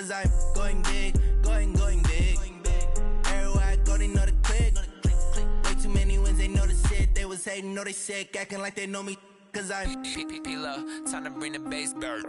cause I'm going big, going big. Everywhere I go, they know the click. Way too many wins, they know the shit. They was hating, know they sick, acting like they know me, cause I'm P-P-P-Love, time to bring the bass back.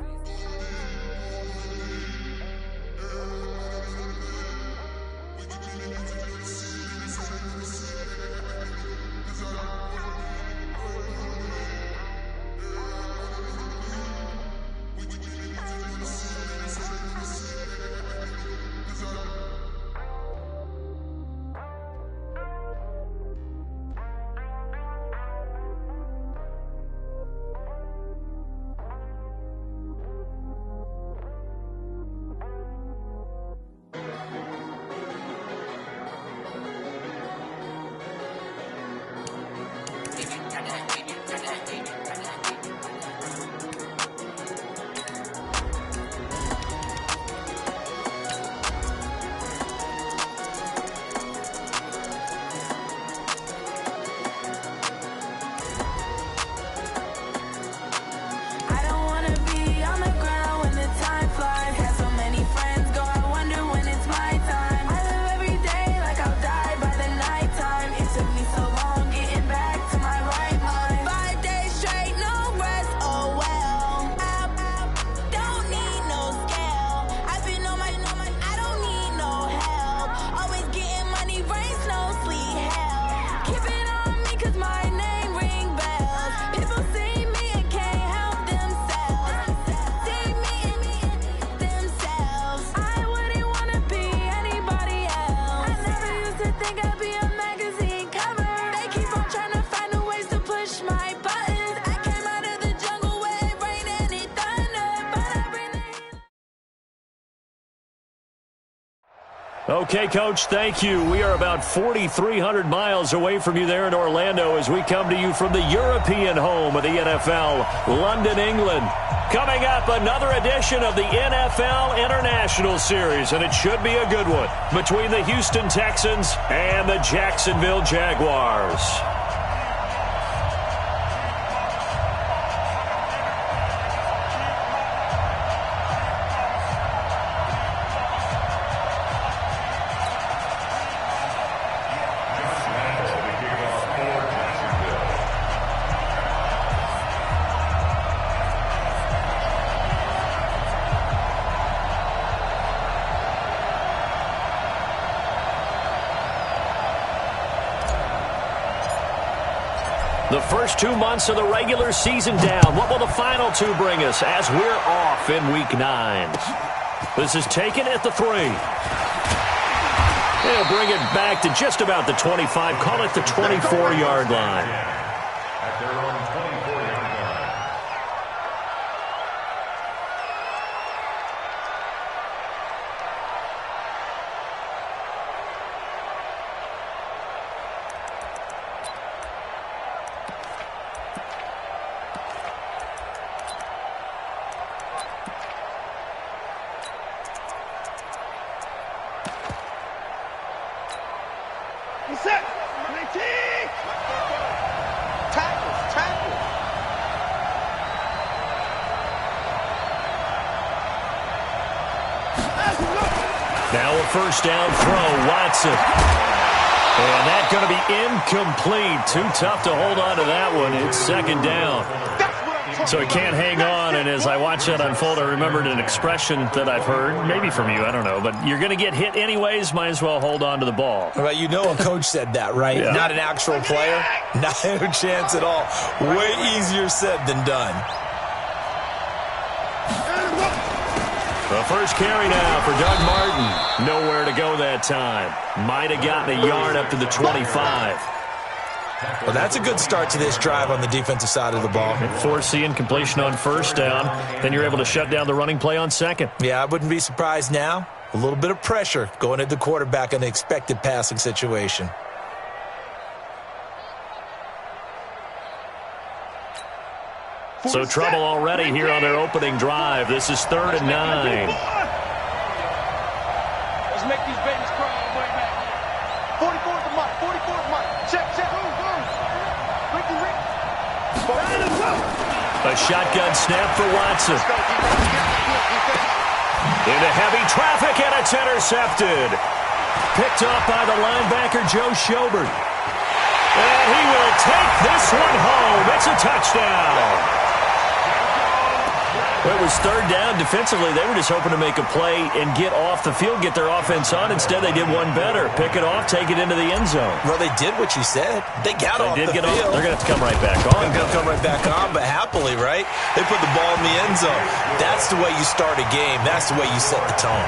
Okay, Coach, thank you. We are about 4,300 miles away from you there in Orlando as we come to you from the European home of the NFL, London, England. Coming up, another edition of the NFL International Series, and it should be a good one, between the Houston Texans and the Jacksonville Jaguars. The first 2 months of the regular season down. What will the final two bring us as we're off in Week 9? This is taken at the 3. They'll bring it back to just about the 25. Call it the 24-yard line. At their own 24-yard line. Set. 19. Tackle. Now a first down throw, Watson. And that's going to be incomplete. Too tough to hold on to that one. It's second down. So he can't hang on, and as I watch that unfold, I remembered an expression that I've heard, maybe from you, I don't know, but you're going to get hit anyways, might as well hold on to the ball. Well, you know a coach said that, right? Yeah. Not an actual player. Not a chance at all. Way easier said than done. The first carry now for Doug Martin. Nowhere to go that time. Might have gotten a yard up to the 25. Well, that's a good start to this drive on the defensive side of the ball. Forcing completion on first down. Then you're able to shut down the running play on second. Yeah, I wouldn't be surprised now. A little bit of pressure going at the quarterback in an expected passing situation. So trouble already here on their opening drive. This is 3rd and 9. Let's make these babies cry all the way back. 44 the mark. 44 the mark. Check. A shotgun snap for Watson. Into heavy traffic, and it's intercepted. Picked up by the linebacker, Joe Schobert. And he will take this one home. It's a touchdown. It was third down. Defensively, they were just hoping to make a play and get off the field, get their offense on. Instead, they did one better. Pick it off, take it into the end zone. Well, they did what you said. They got off the field. They're going to have to come right back on. They're going to come right back on, but happily, right? They put the ball in the end zone. That's the way you start a game. That's the way you set the tone.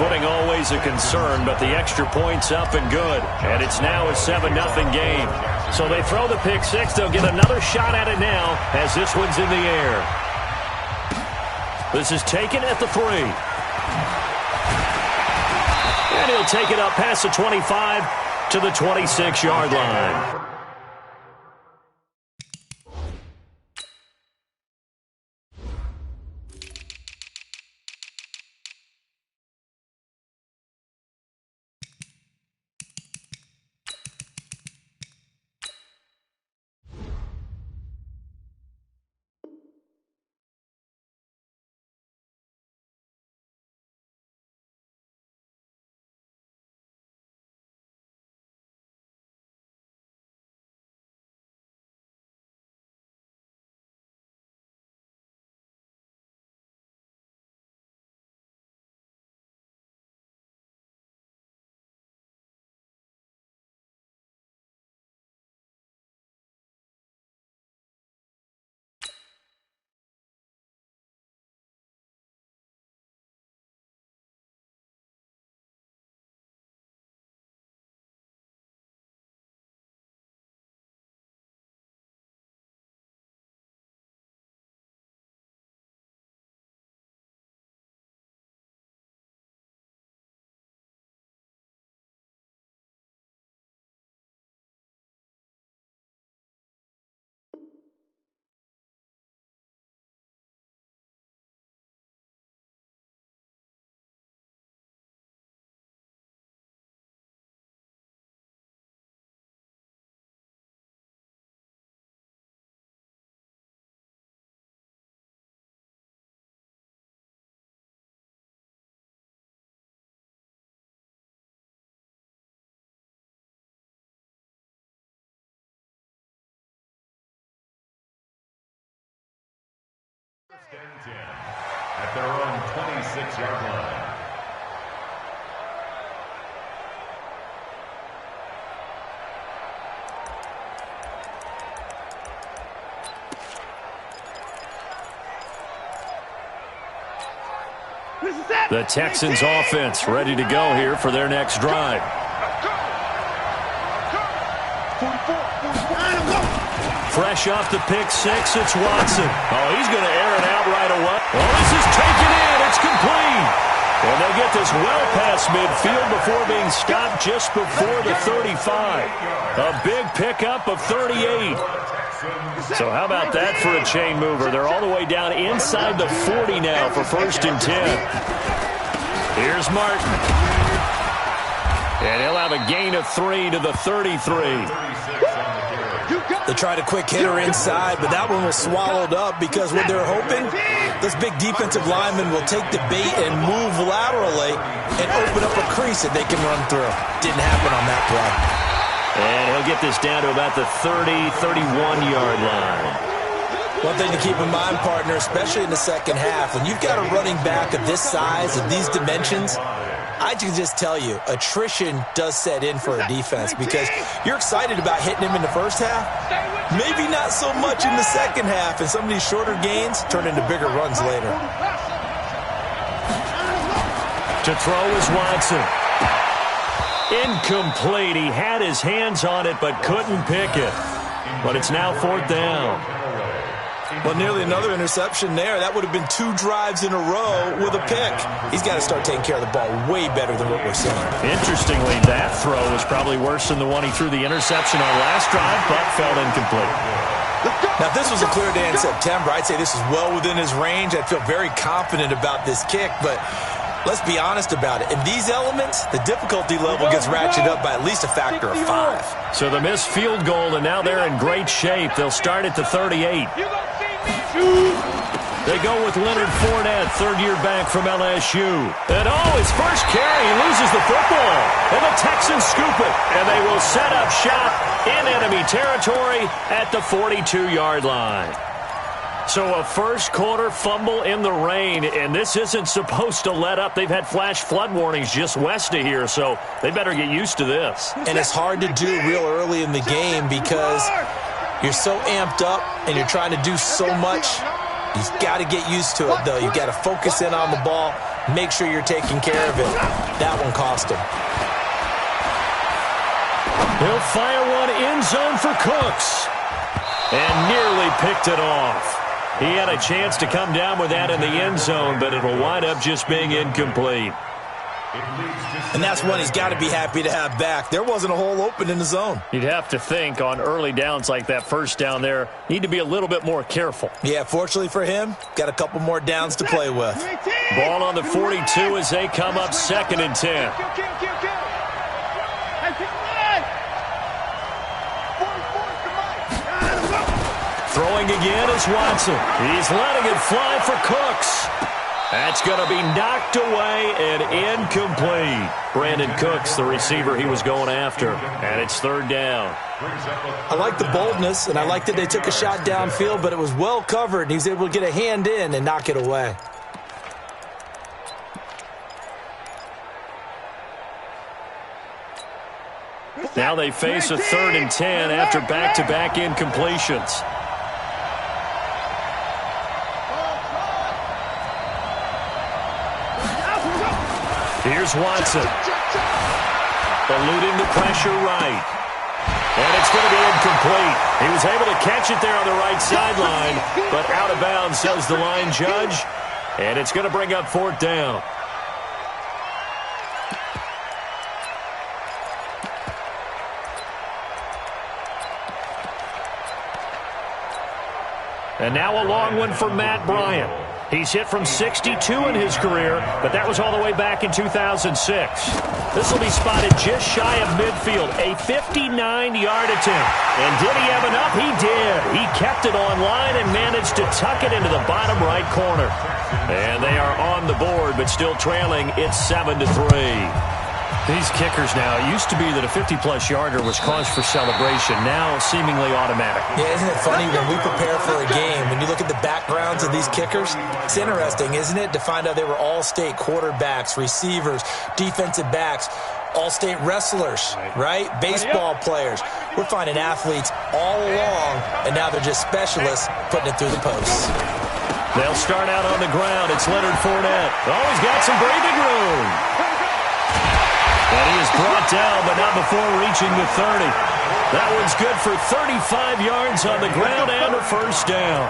Footing always a concern, but the extra point's up and good. And it's now a 7-0 game. So they throw the pick six. They'll get another shot at it now as this one's in the air. This is taken at the 3. And he'll take it up past the 25 to the 26-yard line. First and 10 at their own 26-yard line. The Texans offense ready to go here for their next drive. Fresh off the pick six, it's Watson. Oh, he's going to air it out right away. Oh, this is taken in. It's complete. And they get this well past midfield before being stopped just before the 35. A big pickup of 38. So how about that for a chain mover? They're all the way down inside the 40 now for 1st and 10. Here's Martin. And he'll have a gain of 3 to the 33. They tried a quick hitter inside, but that one was swallowed up because what they're hoping, this big defensive lineman will take the bait and move laterally and open up a crease that they can run through. Didn't happen on that play. And he'll get this down to about the 30, 31-yard line. One thing to keep in mind, partner, especially in the second half, when you've got a running back of this size, of these dimensions, I can just tell you, attrition does set in for a defense because you're excited about hitting him in the first half. Maybe not so much in the second half, and some of these shorter gains turn into bigger runs later. To throw is Watson. Incomplete. He had his hands on it but couldn't pick it. But it's now 4th down. Well, nearly another interception there. That would have been 2 drives in a row with a pick. He's got to start taking care of the ball way better than what we're seeing. Interestingly, that throw was probably worse than the one he threw the interception on last drive, but fell incomplete. Now, if this was a clear day in September, I'd say this is well within his range. I'd feel very confident about this kick, but let's be honest about it. In these elements, the difficulty level gets ratcheted up by at least a factor of 5. So the missed field goal, and now they're in great shape. They'll start at the 38. They go with Leonard Fournette, third-year back from LSU. And his first carry, he loses the football. And the Texans scoop it. And they will set up shop in enemy territory at the 42-yard line. So a first-quarter fumble in the rain, and this isn't supposed to let up. They've had flash flood warnings just west of here, so they better get used to this. And it's hard to do real early in the game because you're so amped up and you're trying to do so much. You've got to get used to it, though. You've got to focus in on the ball, make sure you're taking care of it. That one cost him. He'll fire one end zone for Cooks, and nearly picked it off. He had a chance to come down with that in the end zone, but it'll wind up just being incomplete. And that's one he's got to be happy to have back. There wasn't a hole open in the zone. You'd have to think on early downs like that first down there, need to be a little bit more careful. Yeah, fortunately for him, got a couple more downs to play with. Ball on the 42 as they come up 2nd and 10. Throwing again is Watson. He's letting it fly for Cooks. That's going to be knocked away and incomplete. Brandon Cooks, the receiver he was going after. And it's 3rd down. I like the boldness, and I like that they took a shot downfield, but it was well covered, and he was able to get a hand in and knock it away. Now they face a 3rd and 10 after back-to-back incompletions. Here's Watson. Eluding the pressure right. And it's going to be incomplete. He was able to catch it there on the right sideline, but out of bounds, says the line judge. And it's going to bring up 4th down. And now a long one for Matt Bryant. He's hit from 62 in his career, but that was all the way back in 2006. This will be spotted just shy of midfield, a 59-yard attempt. And did he have enough? He did. He kept it on line and managed to tuck it into the bottom right corner. And they are on the board, but still trailing. It's 7-3. These kickers now, it used to be that a 50-plus yarder was cause for celebration, now seemingly automatic. Yeah, isn't it funny when we prepare for a game, when you look at the backgrounds of these kickers, it's interesting, isn't it, to find out they were all-state quarterbacks, receivers, defensive backs, all-state wrestlers, right? Baseball players. We're finding athletes all along, and now they're just specialists putting it through the posts. They'll start out on the ground. It's Leonard Fournette. Oh, he's got some breathing room. And he is brought down, but not before reaching the 30. That one's good for 35 yards on the ground and a 1st down.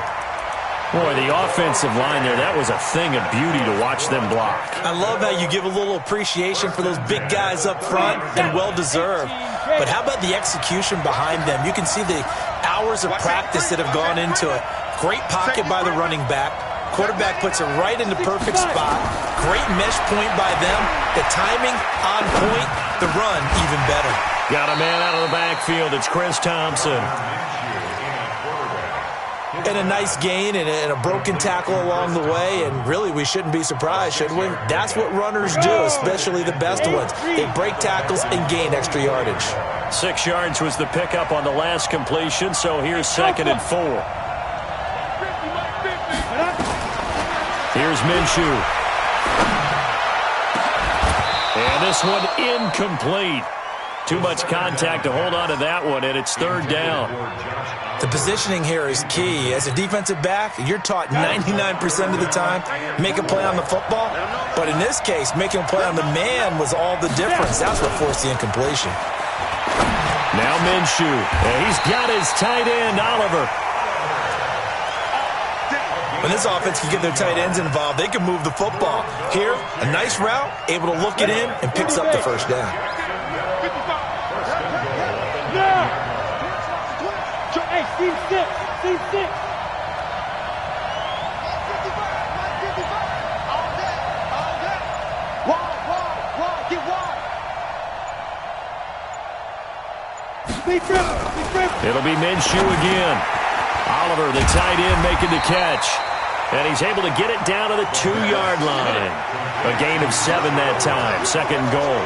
Boy, the offensive line there, that was a thing of beauty to watch them block. I love how you give a little appreciation for those big guys up front, and well-deserved. But how about the execution behind them? You can see the hours of practice that have gone into it. Great pocket by the running back. Quarterback puts it right in the perfect spot. Great mesh point by them. The timing on point. The run even better. Got a man out of the backfield. It's Chris Thompson. And a nice gain and a broken tackle along the way. And really, we shouldn't be surprised, should we? That's what runners do, especially the best ones. They break tackles and gain extra yardage. 6 yards was the pickup on the last completion, so here's 2nd and 4. Here's Minshew. And this one incomplete. Too much contact to hold on to that one, and it's 3rd down. The positioning here is key. As a defensive back, you're taught 99% of the time, make a play on the football. But in this case, making a play on the man was all the difference. That's what forced the incompletion. Now Minshew. And he's got his tight end, Oliver. When this offense can get their tight ends involved, they can move the football. Here, a nice route, able to look it in, and picks up the 1st down. Hey, C6. Wide, get wide. It'll be Minshew again. Oliver, the tight end, making the catch. And he's able to get it down to the 2-yard line. A gain of 7 that time. Second goal.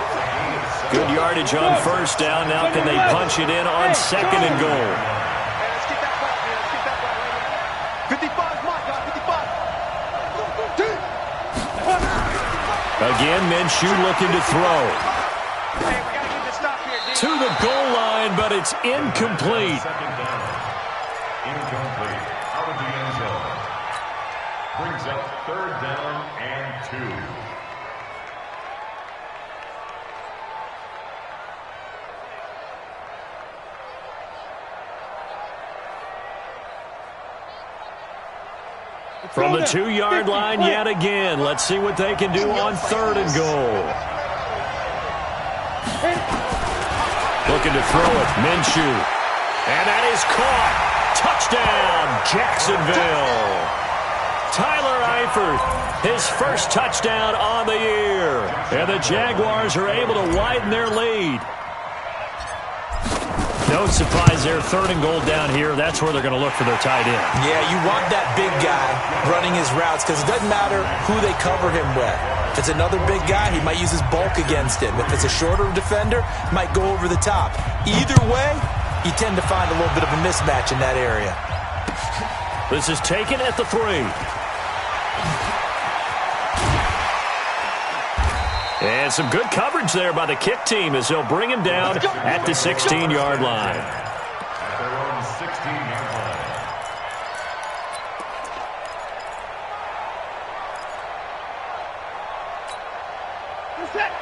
Good yardage on first down. Now can they punch it in on second and goal? Let's get that ball, man. Let's get that ball right here. 55 is my guy. 55. Again, Minshew looking to throw. Hey, we got to get this stop here, D. To the goal line, but it's incomplete. Second down. Incomplete. Out of the end zone. Brings up third down and 2. From the 2-yard line yet again. Let's see what they can do on third and goal. Looking to throw it. Minshew. And that is caught. Touchdown, Jacksonville. Tyler Eifert, his first touchdown on the year. And the Jaguars are able to widen their lead. No surprise there. Third and goal down here. That's where they're going to look for their tight end. Yeah, you want that big guy running his routes because it doesn't matter who they cover him with. If it's another big guy, he might use his bulk against him. If it's a shorter defender, he might go over the top. Either way, you tend to find a little bit of a mismatch in that area. This is taken at the 3. And some good coverage there by the kick team as they'll bring him down at the 16-yard line. At their own 16-yard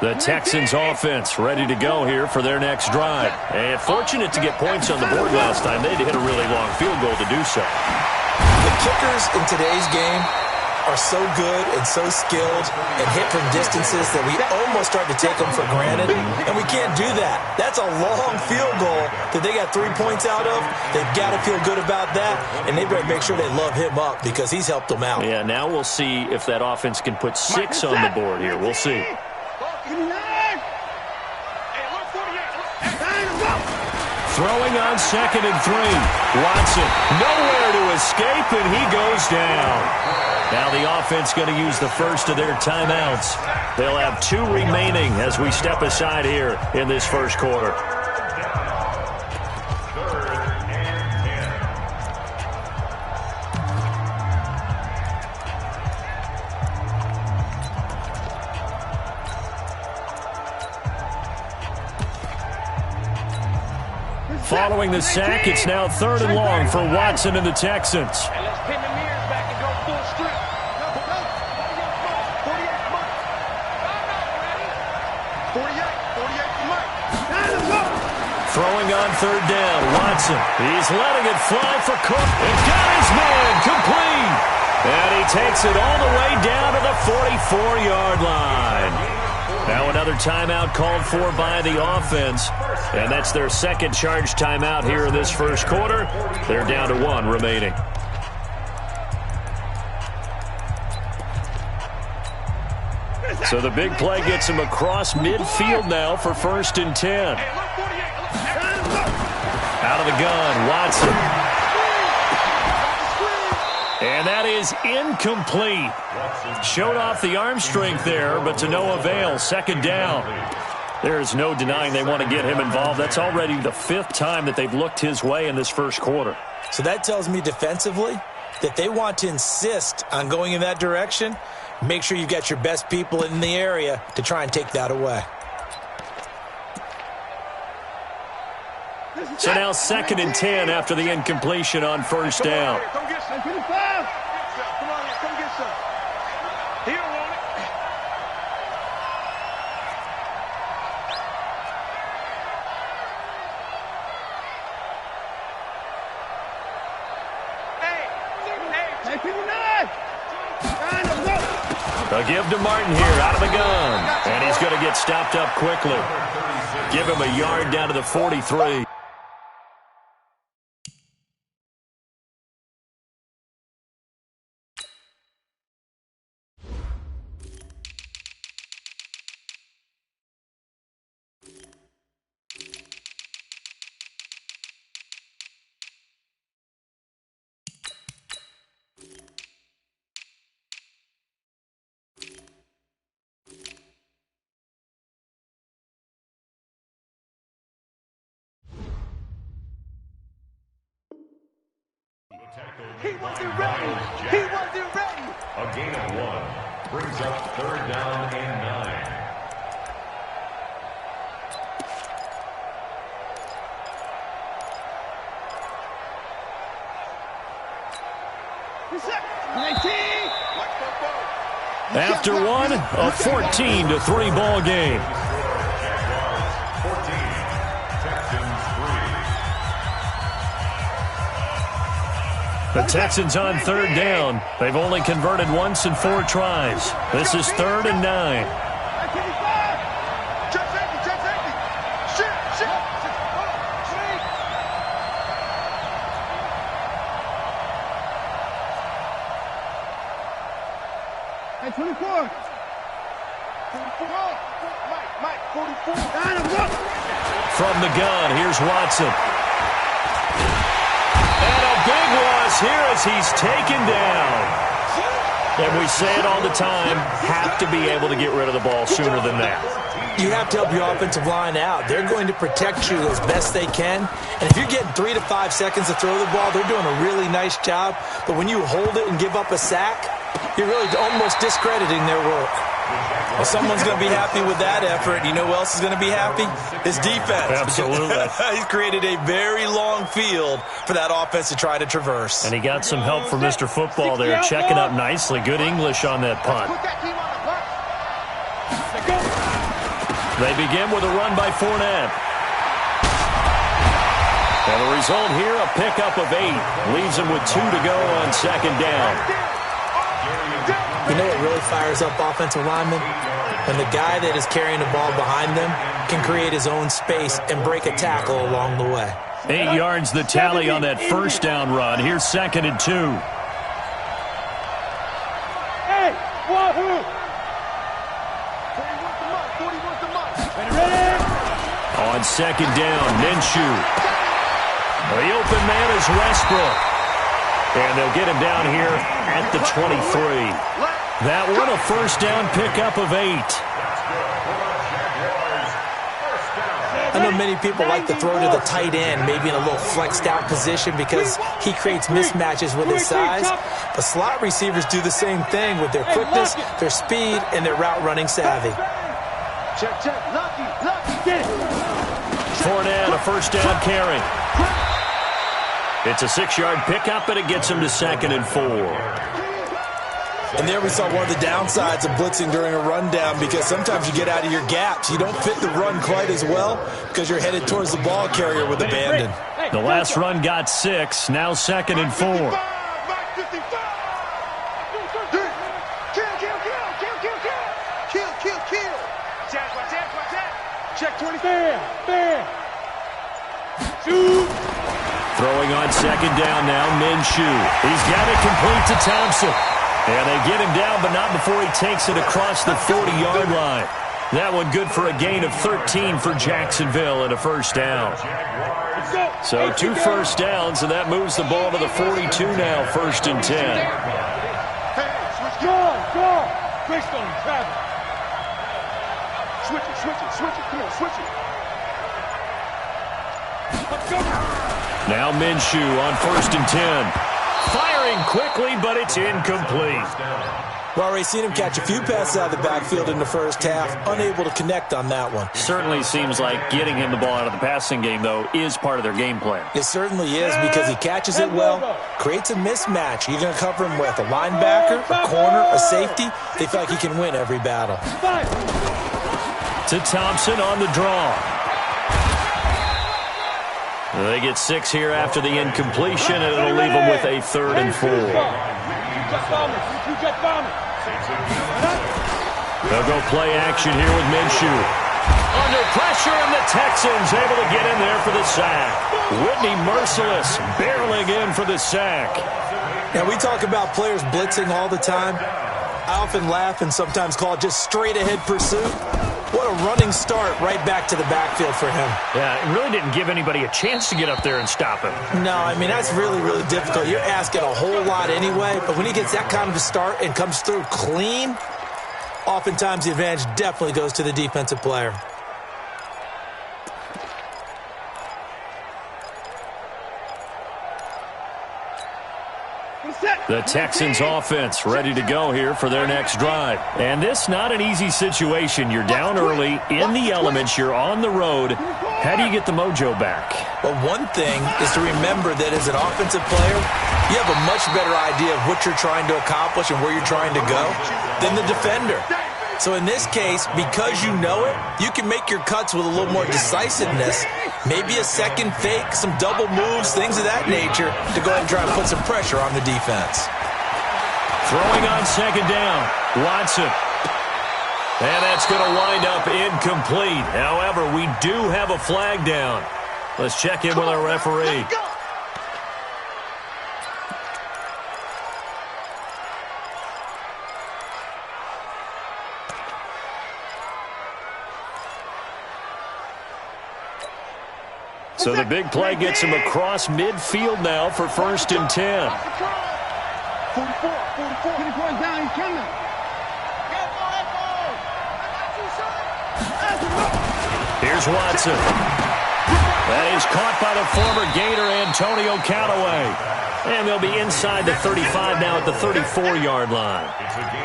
line. The Texans offense ready to go here for their next drive. And fortunate to get points on the board last time. They had to hit a really long field goal to do so. The kickers in today's game are so good and so skilled and hit from distances that we almost start to take them for granted, and we can't do that. That's a long field goal that they got 3 points out of. They've got to feel good about that, and they better make sure they love him up because he's helped them out. Yeah, now we'll see if that offense can put 6 on the board here. We'll see. Throwing on second and 3. Watson nowhere to escape, and he goes down. Now the offense going to use the first of their timeouts. They'll have 2 remaining as we step aside here in this first quarter. Third and 10. Following the sack, it's now 3rd and long for Watson and the Texans. And let's pin the mirrors back and go full strip. 48 for Mike. Throwing on 3rd down, Watson. He's letting it fly for Cook. And got his man complete. And he takes it all the way down to the 44-yard line. Now another timeout called for by the offense. And that's their second charge timeout here in this first quarter. They're down to 1 remaining. So the big play gets him across midfield now for 1st and 10. Out of the gun, Watson. And that is incomplete. Showed off the arm strength there, but to no avail. 2nd down. There's no denying they want to get him involved. That's already the 5th time that they've looked his way in this first quarter. So that tells me defensively that they want to insist on going in that direction. Make sure you've got your best people in the area to try and take that away. So now 2nd and 10 after the incompletion on 1st down. Come get some. Come on here. Come get some. He don't want it. A give to Martin here out of the gun. And he's going to get stopped up quickly. Give him a yard down to the 43. He wasn't ready. He wasn't ready. A gain of 1 brings up 3rd down and 9. After one, a 14-3 ball game. Jaguars 14, Texans 3. The Texans on 3rd down. They've only converted once in 4 tries. This is 3rd and 9. Hey, 24. 44. Mike, 44. From the gun, here's Watson. And a big loss here as he's taken down. And we say it all the time, have to be able to get rid of the ball sooner than that. You have to help your offensive line out. They're going to protect you as best they can. And if you're getting 3 to 5 seconds to throw the ball, they're doing a really nice job. But when you hold it and give up a sack, you're really almost discrediting their work. Well, someone's going to be happy with that effort. You know who else is going to be happy? His defense. Absolutely. He's created a very long field for that offense to try to traverse. And he got some help from Mr. Football there, checking up nicely. Good English on that punt. They begin with a run by Fournette. And the result here, a pickup of 8. Leaves him with 2 to go on 2nd down. You know what really fires up offensive linemen? When the guy that is carrying the ball behind them can create his own space and break a tackle along the way. 8 yards the tally on that 1st down run. Here's 2nd and 2. Hey, wahoo! 41 to Mike. Ready? On 2nd down, Minshew. The open man is Westbrook. And they'll get him down here at the 23. That one, a 1st down pickup of 8. I know many people like to throw to the tight end, maybe in a little flexed out position because he creates mismatches with his size. But slot receivers do the same thing with their quickness, their speed, and their route running savvy. Check. Lucky. Get it. Fournette, a 1st down carry. It's a 6-yard pickup, and it gets him to 2nd and 4. And there we saw one of the downsides of blitzing during a rundown because sometimes you get out of your gaps. You don't fit the run quite as well because you're headed towards the ball carrier with abandon. The last run got 6, now 2nd and 4. Kill. Check 20. Fair. Shoot. Throwing on 2nd down now, Minshew. He's got it complete to Thompson. And they get him down, but not before he takes it across the 40-yard line. That one good for a gain of 13 for Jacksonville and a 1st down. So 2 1st downs, and that moves the ball to the 42 now, 1st and 10. Hey, switch. Draw. Greystone, travel. Switch it. Come on, switch it. Let's go. Now Minshew on 1st and 10. Firing quickly, but it's incomplete. We've already seen him catch a few passes out of the backfield in the 1st half, unable to connect on that one. Certainly seems like getting him the ball out of the passing game, though, is part of their game plan. It certainly is because he catches it well, creates a mismatch. You're going to cover him with a linebacker, a corner, a safety. They feel like he can win every battle. To Thompson on the draw. They get 6 here after the incompletion, and it'll leave them with a 3rd and 4. They'll go play action here with Minshew. Under pressure, and the Texans able to get in there for the sack. Whitney Merciless barreling in for the sack. Now, we talk about players blitzing all the time. I often laugh and sometimes call it just straight-ahead pursuit. What a running start right back to the backfield for him. Yeah, it really didn't give anybody a chance to get up there and stop him. No, I mean, that's really, really difficult. You're asking a whole lot anyway, but when he gets that kind of a start and comes through clean, oftentimes the advantage definitely goes to the defensive player. The Texans offense ready to go here for their next drive. And this not an easy situation. You're down early, in the elements, you're on the road. How do you get the mojo back? Well, one thing is to remember that as an offensive player, you have a much better idea of what you're trying to accomplish and where you're trying to go than the defender. So in this case, because you know it, you can make your cuts with a little more decisiveness, maybe a second fake, some double moves, things of that nature, to go ahead and try and put some pressure on the defense. Throwing on second down, Watson. And that's going to wind up incomplete. However, we do have a flag down. Let's check in with our referee. So the big play gets him across midfield now for 1st and 10. 44 down, he's coming. Here's Watson. That is caught by the former Gator Antonio Callaway. And they'll be inside the 35 now at the 34-yard line.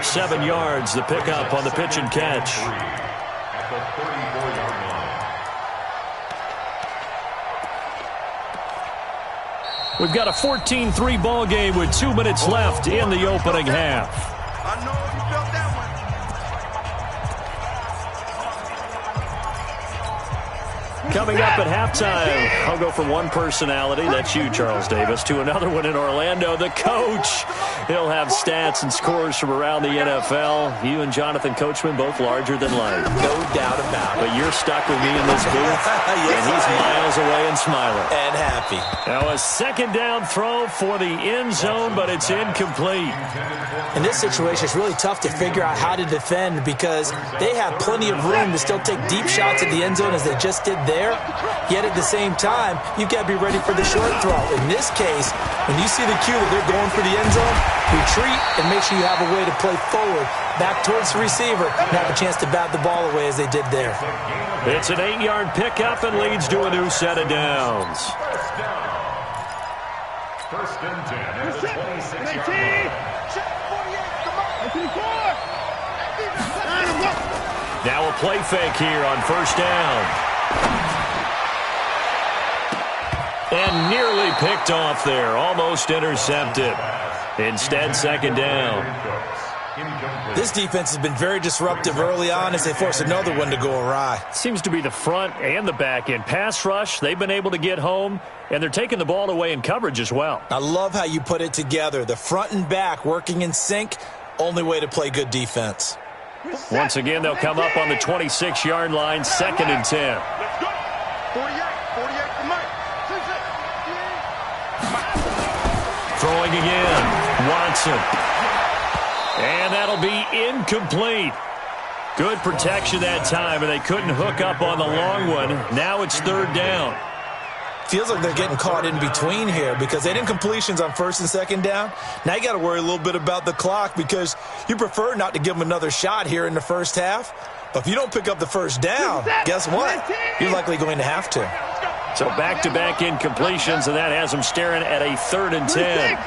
7 yards, the pickup on the pitch and catch. At the 34-yard line. We've got a 14-3 ball game with 2 minutes left in the opening half. I know you felt that one. Coming up at halftime, I'll go from one personality, that's you, Charles Davis, to another one in Orlando, the coach. He'll have stats and scores from around the NFL. You and Jonathan Coachman, both larger than life. No doubt about it. But you're stuck with me in this booth, Yes, and he's I am. miles away and smiling. And happy. Now a second down throw for the end zone, but it's incomplete. In this situation, it's really tough to figure out how to defend because they have plenty of room to still take deep shots at the end zone as they just did there. Yet at the same time, you've got to be ready for the short throw. In this case, when you see the cue that they're going for the end zone, retreat and make sure you have a way to play forward, back towards the receiver, and have a chance to bat the ball away as they did there. It's an 8-yard pickup and leads to a new set of downs. First and 10 at the 26-yard line. Now a play fake here on first down. And nearly picked off there. Almost intercepted. Instead, second down. This defense has been very disruptive early on as they force another one to go awry. Seems to be the front and the back end. Pass rush, they've been able to get home, and they're taking the ball away in coverage as well. I love how you put it together. The front and back working in sync, only way to play good defense. Once again, they'll come up on the 26-yard line, 2nd and 10. Let's go. 48 for Mike. Throwing again, Watson. And that'll be incomplete. Good protection that time, and they couldn't hook up on the long one. Now it's 3rd down. Feels like they're getting caught in between here because they didn't completions on 1st and 2nd down. Now you got to worry a little bit about the clock because you prefer not to give them another shot here in the first half. But if you don't pick up the first down, guess what? You're likely going to have to. So back-to-back incompletions, and that has them staring at a 3rd and 10.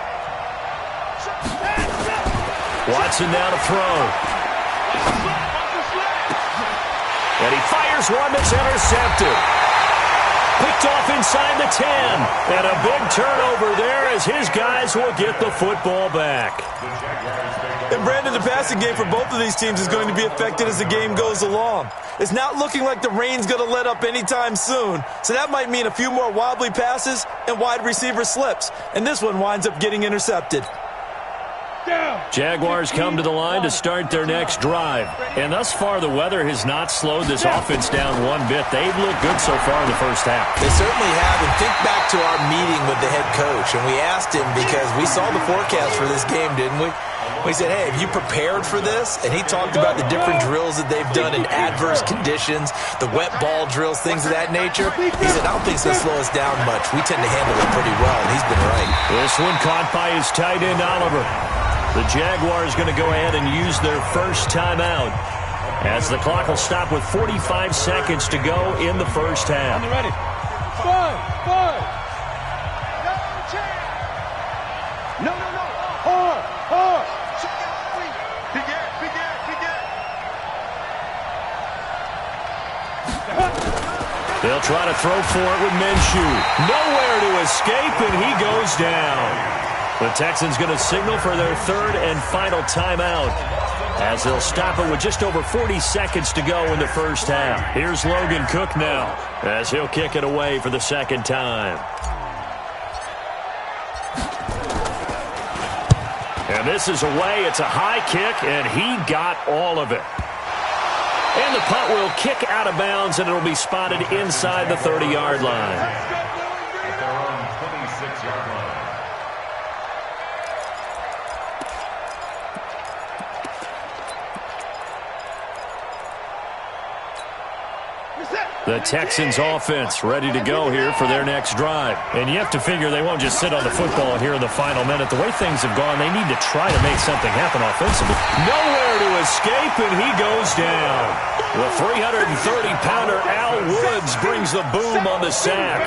Watson now to throw. And he fires one that's intercepted. Picked off inside the 10. And a big turnover there as his guys will get the football back. And Brandon, the passing game for both of these teams is going to be affected as the game goes along. It's not looking like the rain's going to let up anytime soon. So that might mean a few more wobbly passes and wide receiver slips. And this one winds up getting intercepted. Jaguars come to the line to start their next drive. And thus far, the weather has not slowed this offense down one bit. They've looked good so far in the first half. They certainly have. And think back to our meeting with the head coach. And we asked him because we saw the forecast for this game, didn't we? We said, hey, have you prepared for this? And he talked about the different drills that they've done in adverse conditions, the wet ball drills, things of that nature. He said, I don't think it's going to slow us down much. We tend to handle it pretty well, and he's been right. This one caught by his tight end, Oliver. The Jaguars going to go ahead and use their first timeout as the clock will stop with 45 seconds to go in the first half. Ready? Five. No. Hard. They'll try to throw for it with Minshew. Nowhere to escape, and he goes down. The Texans going to signal for their third and final timeout, as they'll stop it with just over 40 seconds to go in the first half. Here's Logan Cook now, as he'll kick it away for the second time. And this is away. It's a high kick, and he got all of it. And the punt will kick out of bounds, and it'll be spotted inside the 30-yard line. At their own 26-yard line. The Texans offense ready to go here for their next drive. And you have to figure they won't just sit on the football here in the final minute. The way things have gone, they need to try to make something happen offensively. Nowhere to escape, and he goes down. The 330-pounder Al Woods brings the boom on the sack.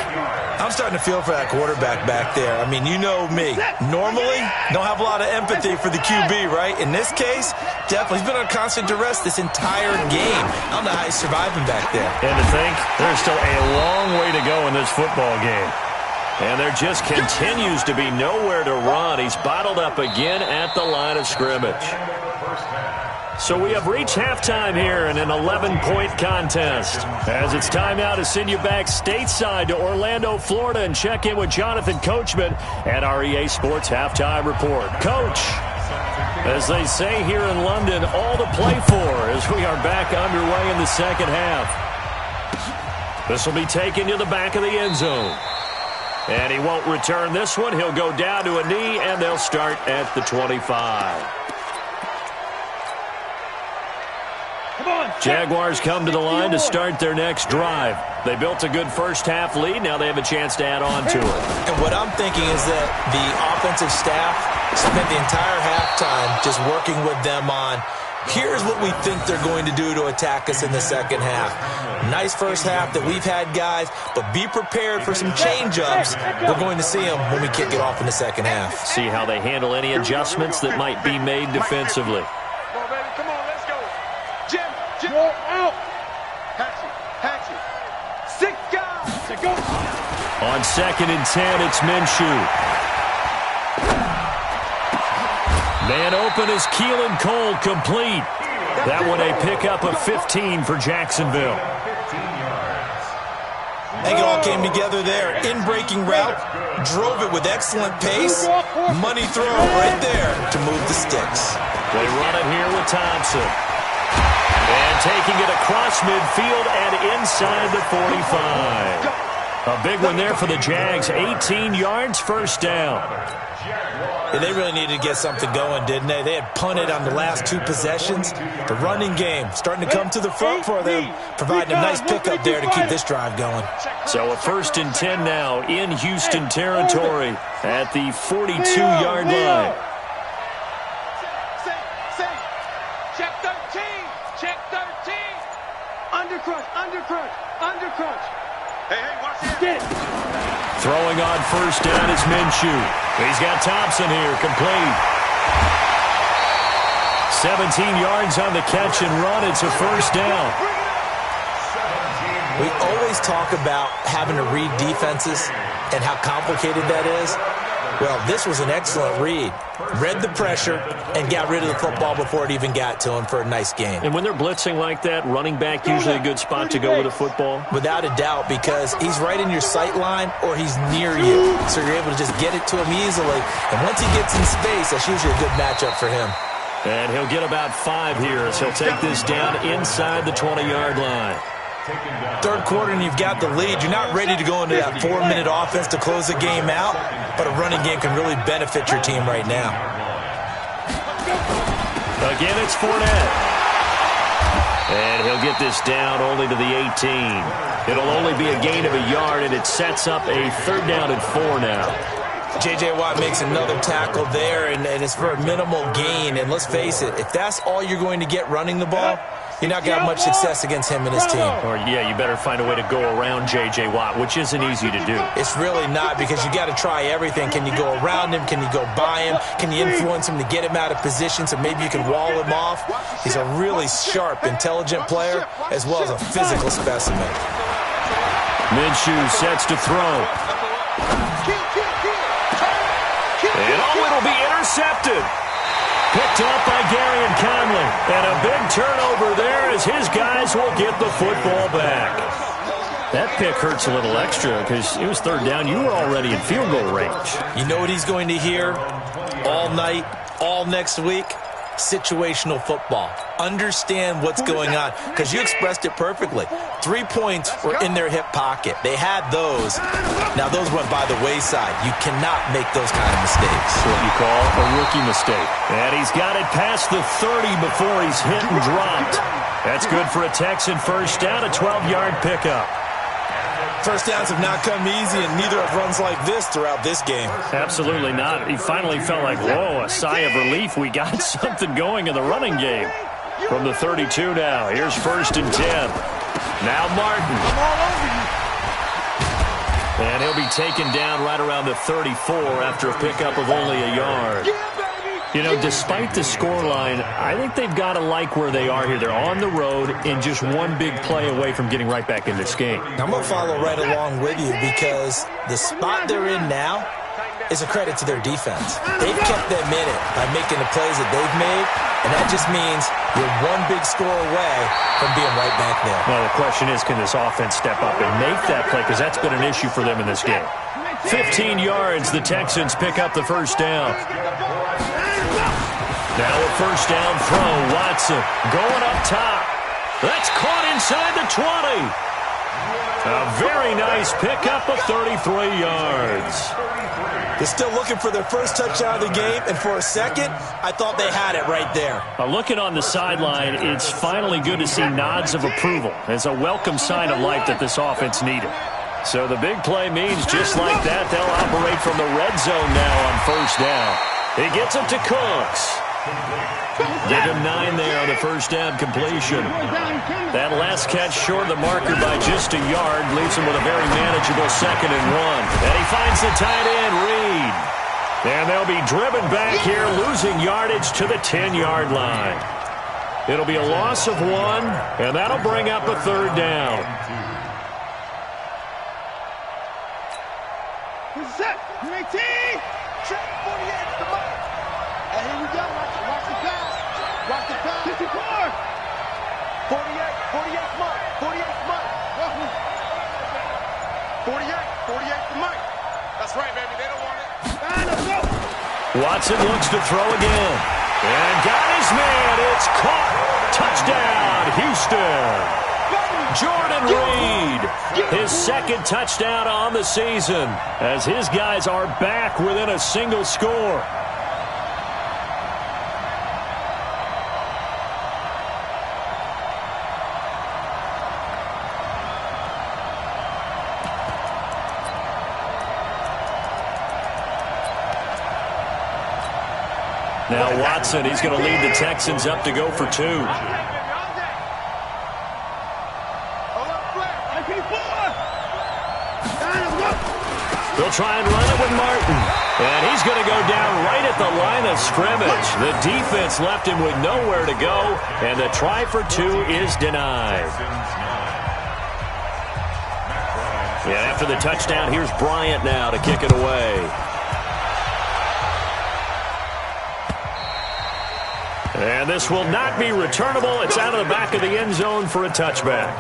I'm starting to feel for that quarterback back there. I mean, you know me. Normally, don't have a lot of empathy for the QB, right? In this case, definitely. He's been on constant duress this entire game. I don't know how he's surviving back there. And to think, there's still a long way to go in this football game. And there just continues to be nowhere to run. He's bottled up again at the line of scrimmage. So we have reached halftime here in an 11-point contest. As it's time now to send you back stateside to Orlando, Florida, and check in with Jonathan Coachman at our EA Sports Halftime Report. Coach, as they say here in London, all to play for as we are back underway in the second half. This will be taken to the back of the end zone. And he won't return this one. He'll go down to a knee, and they'll start at the 25. Jaguars come to the line to start their next drive. They built a good first-half lead. Now they have a chance to add on to it. And what I'm thinking is that the offensive staff spent the entire halftime just working with them on, here's what we think they're going to do to attack us in the second half. Nice first half that we've had, guys, but be prepared for some change-ups. We're going to see them when we kick it off in the second half. See how they handle any adjustments that might be made defensively. Out. Hatchet. 6 guys to go. On 2nd and 10, it's Minshew. Man open is Keelan Cole, complete. That one a pickup of 15 for Jacksonville. I think it all came together there. In-breaking route, drove it with excellent pace. Money throw right there to move the sticks. They run it here with Thompson. And taking it across midfield and inside the 45. A big one there for the Jags. 18 yards, first down. Yeah, they really needed to get something going, didn't they? They had punted on the last 2 possessions. The running game starting to come to the front for them, providing a nice pickup there to keep this drive going. So a 1st and 10 now in Houston territory at the 42-yard line. Undercrunch. Hey, watch this. Throwing on first down is Minshew. He's got Thompson here, complete. 17 yards on the catch and run. It's a first down. We always talk about having to read defenses and how complicated that is. Well, this was an excellent read. Read the pressure and got rid of the football before it even got to him for a nice game. And when they're blitzing like that, running back usually a good spot to go with a football? Without a doubt, because he's right in your sight line or he's near you. So you're able to just get it to him easily. And once he gets in space, that's usually a good matchup for him. And he'll get about 5 here as he'll take this down inside the 20-yard line. Third quarter and you've got the lead. You're not ready to go into that 4-minute offense to close the game out, but a running game can really benefit your team right now. Again, it's Fournette. And he'll get this down only to the 18. It'll only be a gain of a yard, and it sets up a 3rd down and 4 now. J.J. Watt makes another tackle there, and it's for a minimal gain. And let's face it, if that's all you're going to get running the ball, you're not going to have much success against him and his team. Or, yeah, you better find a way to go around J.J. Watt, which isn't easy to do. It's really not, because you got to try everything. Can you go around him? Can you go by him? Can you influence him to get him out of position so maybe you can wall him off? He's a really sharp, intelligent player as well as a physical specimen. Minshew sets to throw. And it'll be intercepted. Picked up by Gary and Conley. And a big turnover there as his guys will get the football back. That pick hurts a little extra because it was third down. You were already in field goal range. You know what he's going to hear all night, all next week? Situational football. Understand what's going on, because you expressed it perfectly. 3 points were in their hip pocket. They had those. Now, those went by the wayside. You cannot make those kind of mistakes. What you call a rookie mistake. And he's got it past the 30 before he's hit and dropped. That's good for a Texan first down, a 12-yard pickup. First downs have not come easy, and neither have runs like this throughout this game. Absolutely not. He finally felt like, whoa, a sigh of relief. We got something going in the running game. From the 32 now. Here's 1st and 10. Now Martin. And he'll be taken down right around the 34 after a pickup of only a yard. You know, despite the scoreline, I think they've got to like where they are here. They're on the road and just one big play away from getting right back in this game. I'm going to follow right along with you because the spot they're in now is a credit to their defense. They've kept them in it by making the plays that they've made, and that just means you're one big score away from being right back there. Well, the question is, can this offense step up and make that play? Because that's been an issue for them in this game. 15 yards, the Texans pick up the first down. Now a first down throw. Watson going up top. That's caught inside the 20. A very nice pickup of 33 yards. They're still looking for their first touchdown of the game, and for a second, I thought they had it right there. Looking on the sideline, it's finally good to see nods of approval. It's a welcome sign of life that this offense needed. So the big play means just like that, they'll operate from the red zone now on first down. He gets it to Cooks. Give him 9 there on the first down completion. That last catch short of the marker by just a yard leaves him with a very manageable 2nd and 1. And he finds the tight end, Reed. And they'll be driven back here, losing yardage to the 10-yard line. It'll be a loss of 1, and that'll bring up a third down. Set. 18. Track 48 to Mike. And here we go. Watch the pass. Watch the pass. 54. 48 Mike. 48 Mike. 48 to Mike. That's right, baby. They don't want it. And let's go. Watson looks to throw again. And got his man. It's caught. Touchdown, Houston. Jordan Reed, his 2nd touchdown on the season as his guys are back within a single score. Now Watson, he's going to lead the Texans up to go for 2. They'll try and run it with Martin. And he's going to go down right at the line of scrimmage. The defense left him with nowhere to go, and the try for 2 is denied. And after the touchdown, here's Bryant now to kick it away. And this will not be returnable. It's out of the back of the end zone for a touchback.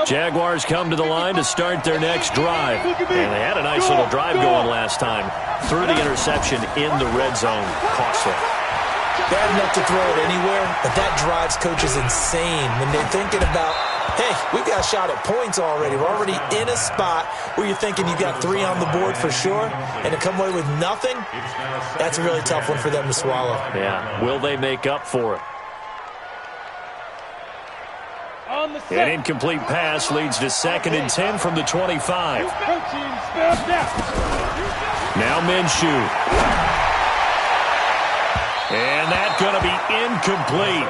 Jaguars come to the line to start their next drive. And they had a nice little drive going last time. Threw the interception in the red zone. Costly. Bad enough to throw it anywhere, but that drives coaches insane when they're thinking about, hey, we've got a shot at points already. We're already in a spot where you're thinking you've got 3 on the board for sure, and to come away with nothing, that's a really tough one for them to swallow. Yeah, will they make up for it? An incomplete pass leads to 2nd and 10 from the 25. Now Minshew. And that's going to be incomplete.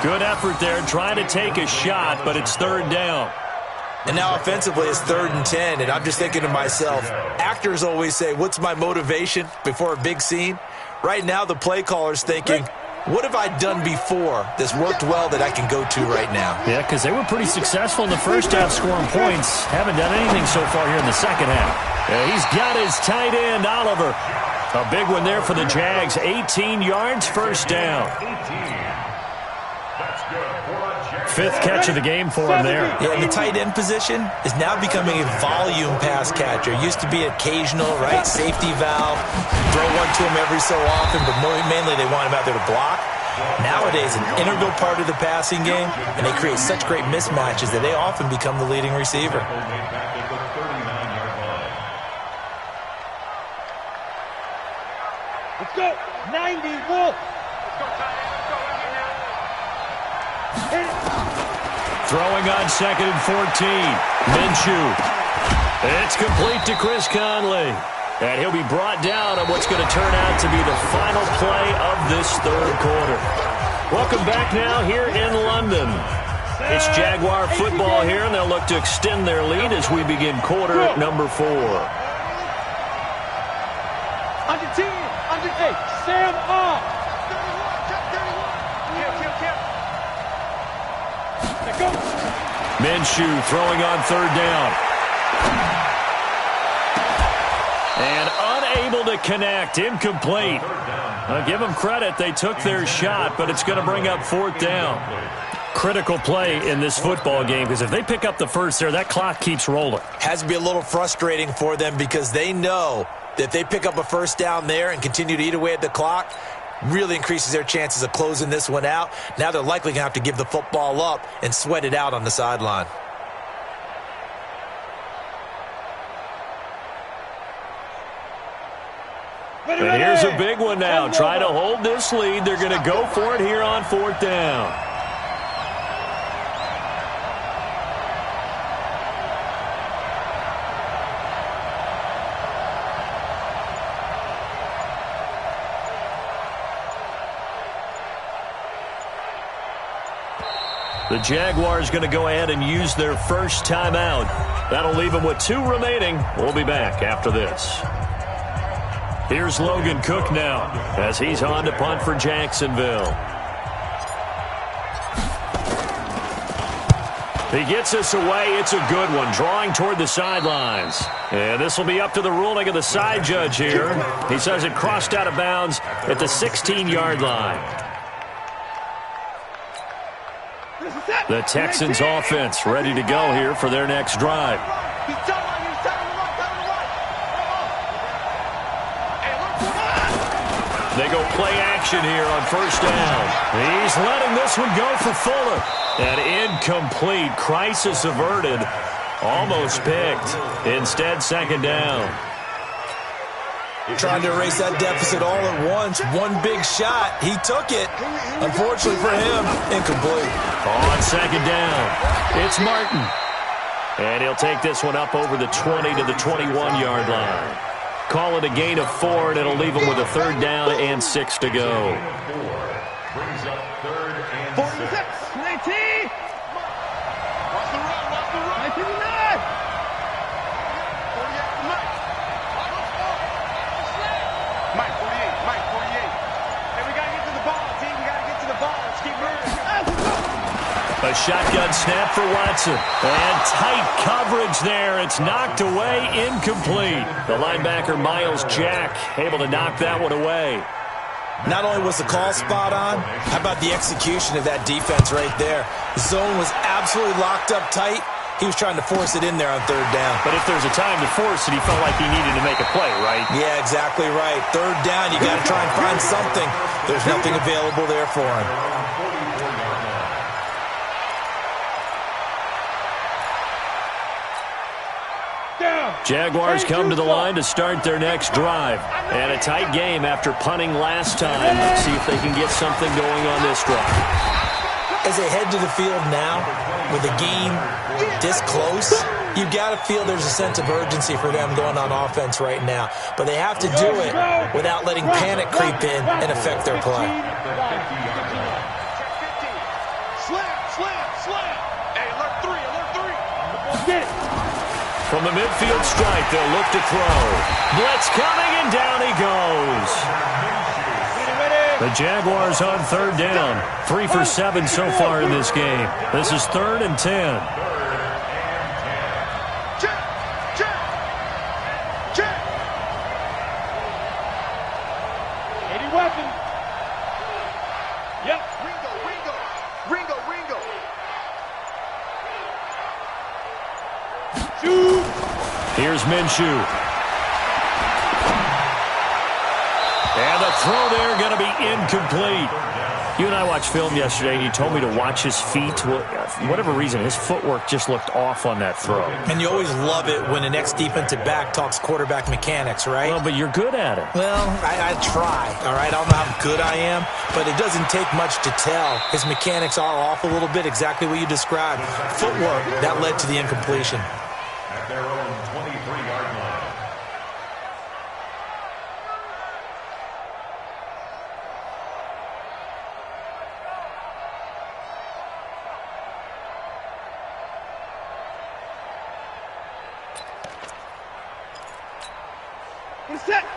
Good effort there trying to take a shot, but it's 3rd down. And now offensively it's 3rd and 10, and I'm just thinking to myself, actors always say, what's my motivation before a big scene? Right now the play caller's thinking, what have I done before that's worked well that I can go to right now? Yeah, because they were pretty successful in the first half scoring points. Haven't done anything so far here in the second half. Yeah, he's got his tight end, Oliver. A big one there for the Jags. 18 yards, first down. Fifth catch of the game for him there. Yeah, the tight end position is now becoming a volume pass catcher. Used to be occasional, right? Safety valve. Throw one to him every so often, but mainly they want him out there to block. Nowadays, an integral part of the passing game, and they create such great mismatches that they often become the leading receiver. Let's go. 90, Wolf. Throwing on 2nd and 14. Minshew. It's complete to Chris Conley. And he'll be brought down on what's going to turn out to be the final play of this third quarter. Welcome back now here in London. It's Jaguar football here, and they'll look to extend their lead as we begin quarter number 4. Under 10, under 8, Sam off. 31, Go. Minshew throwing on third down. And unable to connect. Incomplete. I'll give them credit. They took their shot, but it's going to bring up fourth down. Critical play in this football game, because if they pick up the first there, that clock keeps rolling. Has to be a little frustrating for them because they know that if they pick up a first down there and continue to eat away at the clock, really increases their chances of closing this one out. Now they're likely going to have to give the football up and sweat it out on the sideline. And here's a big one now. Try to hold this lead. They're going to go for it here on fourth down. The Jaguars going to go ahead and use their first timeout. That'll leave them with 2 remaining. We'll be back after this. Here's Logan Cook now as he's on to punt for Jacksonville. He gets us away. It's a good one, drawing toward the sidelines. And this will be up to the ruling of the side judge here. He says it crossed out of bounds at the 16-yard line. The Texans offense ready to go here for their next drive. They go play action here on first down. He's letting this one go for Fuller. And incomplete. Crisis averted. Almost picked. Instead, second down. Trying to erase that deficit all at once. One big shot. He took it. Unfortunately for him, incomplete. On second down, it's Martin. And he'll take this one up over the 20 to the 21-yard line. Call it a gain of 4, and it'll leave him with a third down and 6 to go. Brings up third and 46, 6. 19. Watch the run, 19 to 9. 48, Mike, 48. Hey, we got to get to the ball, team. We got to get to the ball. Let's keep moving. A shotgun snap for Watson. And tight coverage there. It's knocked away, incomplete. The linebacker, Miles Jack, able to knock that one away. Not only was the call spot on, how about the execution of that defense right there? The zone was absolutely locked up tight. He was trying to force it in there on third down. But if there's a time to force it, he felt like he needed to make a play, right? Yeah, exactly right. Third down, you got to try and find something. There's nothing available there for him. Jaguars come to the line to start their next drive. And a tight game after punting last time. Let's see if they can get something going on this drive. As they head to the field now, with the game this close, you've got to feel there's a sense of urgency for them going on offense right now. But they have to do it without letting panic creep in and affect their play. Slam. Hey, alert 3. Get it. From the midfield stripe, they'll look to throw. Blitz coming, and down he goes. Ready. The Jaguars on third down. 3 for 7 so far in this game. This is 3rd and 10. Here's Minshew. And the throw there going to be incomplete. You and I watched film yesterday, and you told me to watch his feet. Well, for whatever reason, his footwork just looked off on that throw. And you always love it when an ex-defensive back talks quarterback mechanics, right? Well, but you're good at it. Well, I try, all right? I don't know how good I am, but it doesn't take much to tell. His mechanics are off a little bit, exactly what you described. Footwork, that led to the incompletion. At their own 23-yard line.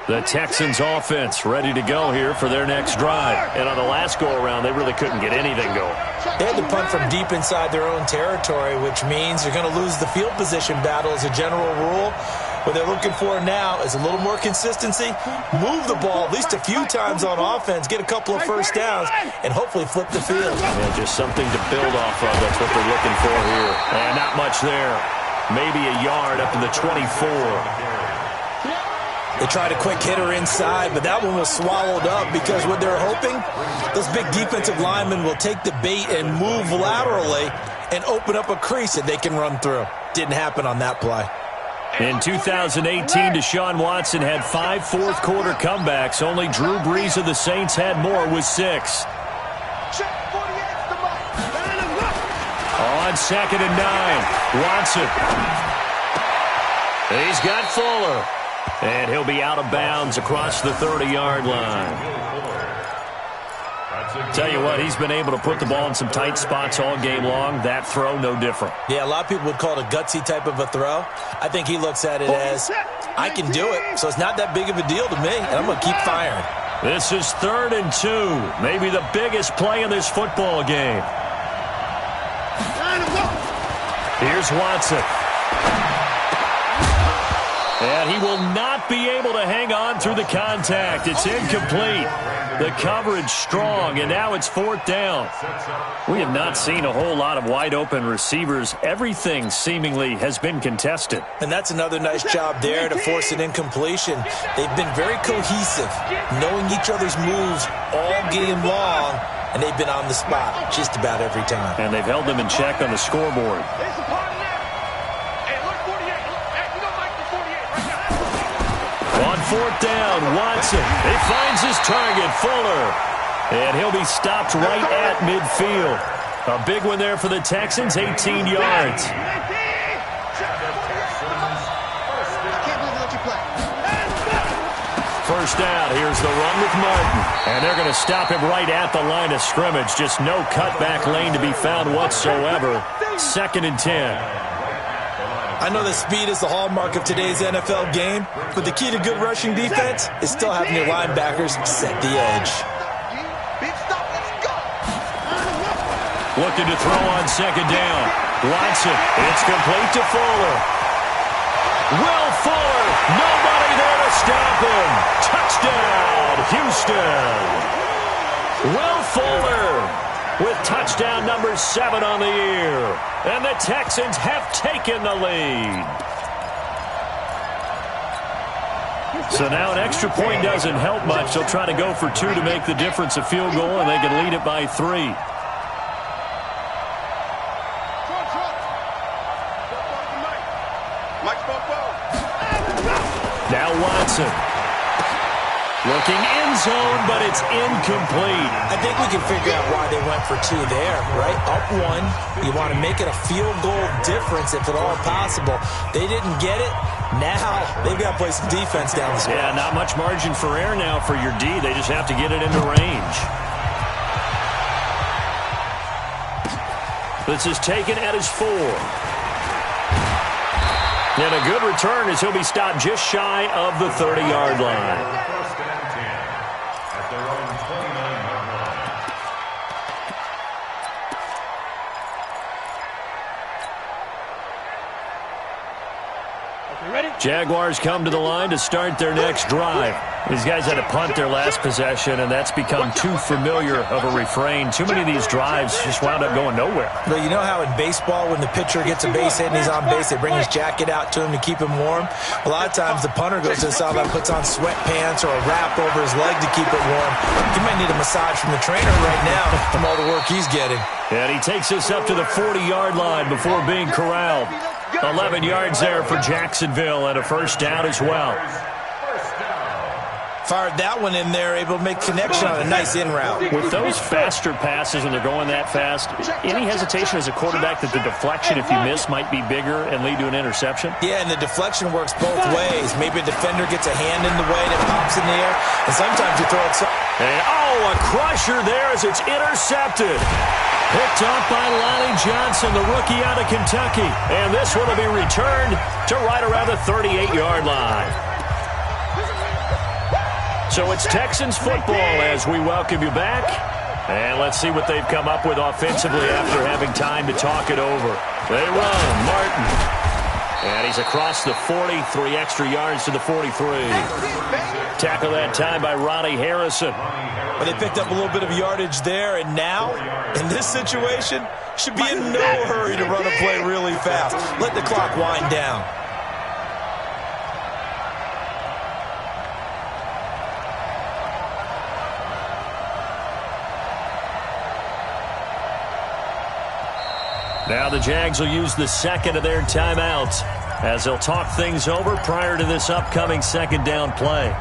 The Texans offense ready to go here for their next drive. And on the last go-around, they really couldn't get anything going. They had to punt from deep inside their own territory, which means they're going to lose the field position battle as a general rule. What they're looking for now is a little more consistency, move the ball at least a few times on offense, get a couple of first downs, and hopefully flip the field. Yeah, just something to build off of. That's what they're looking for here. And not much there. Maybe a yard up to the 24. They tried a quick hitter inside, but that one was swallowed up because what they're hoping, those big defensive linemen will take the bait and move laterally and open up a crease that they can run through. Didn't happen on that play. In 2018, Deshaun Watson had 5 fourth-quarter comebacks. Only Drew Brees of the Saints had more with 6. On 2nd and 9, Watson. He's got Fuller. And he'll be out of bounds across the 30-yard line. Tell you what, he's been able to put the ball in some tight spots all game long. That throw, no different. Yeah, a lot of people would call it a gutsy type of a throw. I think he looks at it as, I can do it, so it's not that big of a deal to me, and I'm going to keep firing. This is 3rd and 2, maybe the biggest play in this football game. Here's Watson. And he will not be able to hang on through the contact. It's incomplete. The coverage strong, and now it's 4th down. We have not seen a whole lot of wide-open receivers. Everything seemingly has been contested. And that's another nice job there to force an incompletion. They've been very cohesive, knowing each other's moves all game long, and they've been on the spot just about every time. And they've held them in check on the scoreboard. On 4th down, Watson. He finds his target, Fuller. And he'll be stopped right at midfield. A big one there for the Texans, 18 yards. First down, here's the run with Martin. And they're going to stop him right at the line of scrimmage. Just no cutback lane to be found whatsoever. 2nd and 10. I know that speed is the hallmark of today's NFL game, but the key to good rushing defense is still having your linebackers set the edge. Looking to throw on 2nd down. Watson, it's complete to Fuller. Will Fuller, nobody there to stop him. Touchdown, Houston. Will Fuller with touchdown number 7 on the year. And the Texans have taken the lead. So now an extra point doesn't help much. They'll try to go for 2 to make the difference a field goal, and they can lead it by 3. Now Watson. Looking end zone, but it's incomplete. I think we can figure out why they went for 2 there, right? Up 1. You want to make it a field goal difference if at all possible. They didn't get it. Now they've got to play some defense down the stretch. Yeah, not much margin for error now for your D. They just have to get it into range. This is taken at his 4. And a good return as he'll be stopped just shy of the 30-yard line. First and 10 at their own 29. Jaguars come to the line to start their next drive. These guys had to punt their last possession, and that's become too familiar of a refrain. Too many of these drives just wound up going nowhere. But you know how in baseball, when the pitcher gets a base hit and he's on base, they bring his jacket out to him to keep him warm? A lot of times the punter goes to the sideline, puts on sweatpants or a wrap over his leg to keep it warm. He might need a massage from the trainer right now from all the work he's getting. And he takes us up to the 40-yard line before being corralled. 11 yards there for Jacksonville and a first down as well. Fired that one in there, able to make connection on a nice in route. With those faster passes when they're going that fast, any hesitation as a quarterback that the deflection, if you miss, might be bigger and lead to an interception? Yeah, and the deflection works both ways. Maybe a defender gets a hand in the way and it pops in the air, and sometimes you throw it. And, a crusher there as it's intercepted. Picked off by Lonnie Johnson, the rookie out of Kentucky. And this one will be returned to right around the 38-yard line. So it's Texans football as we welcome you back. And let's see what they've come up with offensively after having time to talk it over. They run. Martin. And he's across the 40, 3 extra yards to the 43. Tackle that time by Ronnie Harrison. But they picked up a little bit of yardage there, and now, in this situation, should be in no hurry to run a play really fast. Let the clock wind down. Now the Jags will use the second of their timeouts as they'll talk things over prior to this upcoming second down play.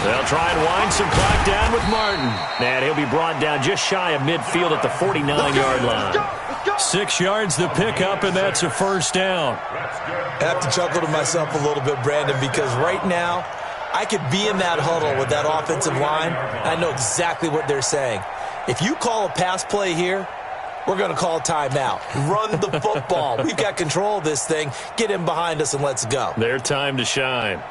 They'll try and wind some clock down with Martin. And he'll be brought down just shy of midfield at the 49-yard line. 6 yards the pickup, and that's a first down. I have to chuckle to myself a little bit, Brandon, because right now I could be in that huddle with that offensive line. I know exactly what they're saying. If you call a pass play here, we're going to call a timeout. Run the football. We've got control of this thing. Get in behind us and let's go. Their time to shine.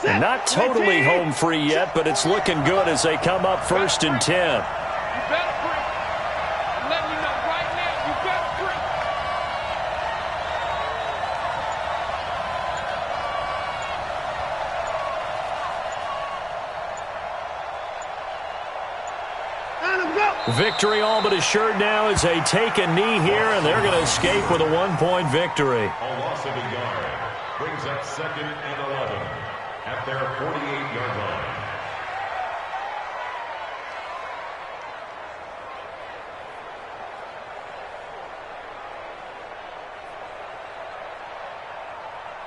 And not totally home free yet, but it's looking good as they come up 1st and 10. You better bring. I'm letting you know right now, you better bring. Victory all but assured now as they take a knee here, and they're going to escape with a 1-point victory. A loss of a yard brings up 2nd and 11 at their 48-yard line.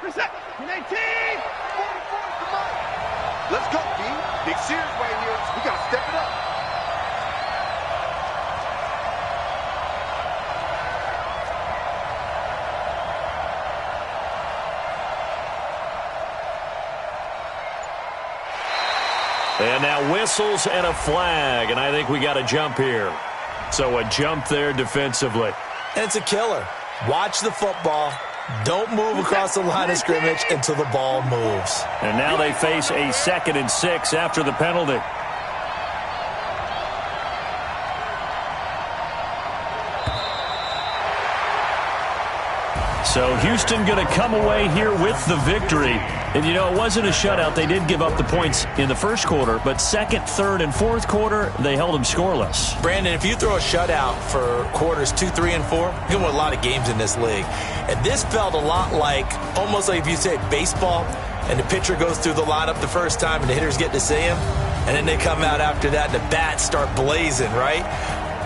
Reset. 19. 44. Come on. Let's go, D. Big series right here. We got to step it up. And now whistles and a flag, and I think we got a jump here. So a jump there defensively. And it's a killer. Watch the football. Don't move across the line of scrimmage until the ball moves. And now they face a 2nd and 6 after the penalty. So Houston going to come away here with the victory. And, you know, it wasn't a shutout. They did give up the points in the first quarter, but 2nd, 3rd, and 4th quarter, they held them scoreless. Brandon, if you throw a shutout for quarters 2, 3, and 4, you're going to win a lot of games in this league. And this felt a lot like, almost like if you say baseball, and the pitcher goes through the lineup the first time, and the hitters get to see him, and then they come out after that, and the bats start blazing, right?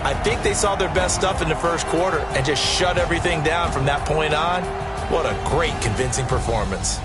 I think they saw their best stuff in the first quarter and just shut everything down from that point on. What a great, convincing performance.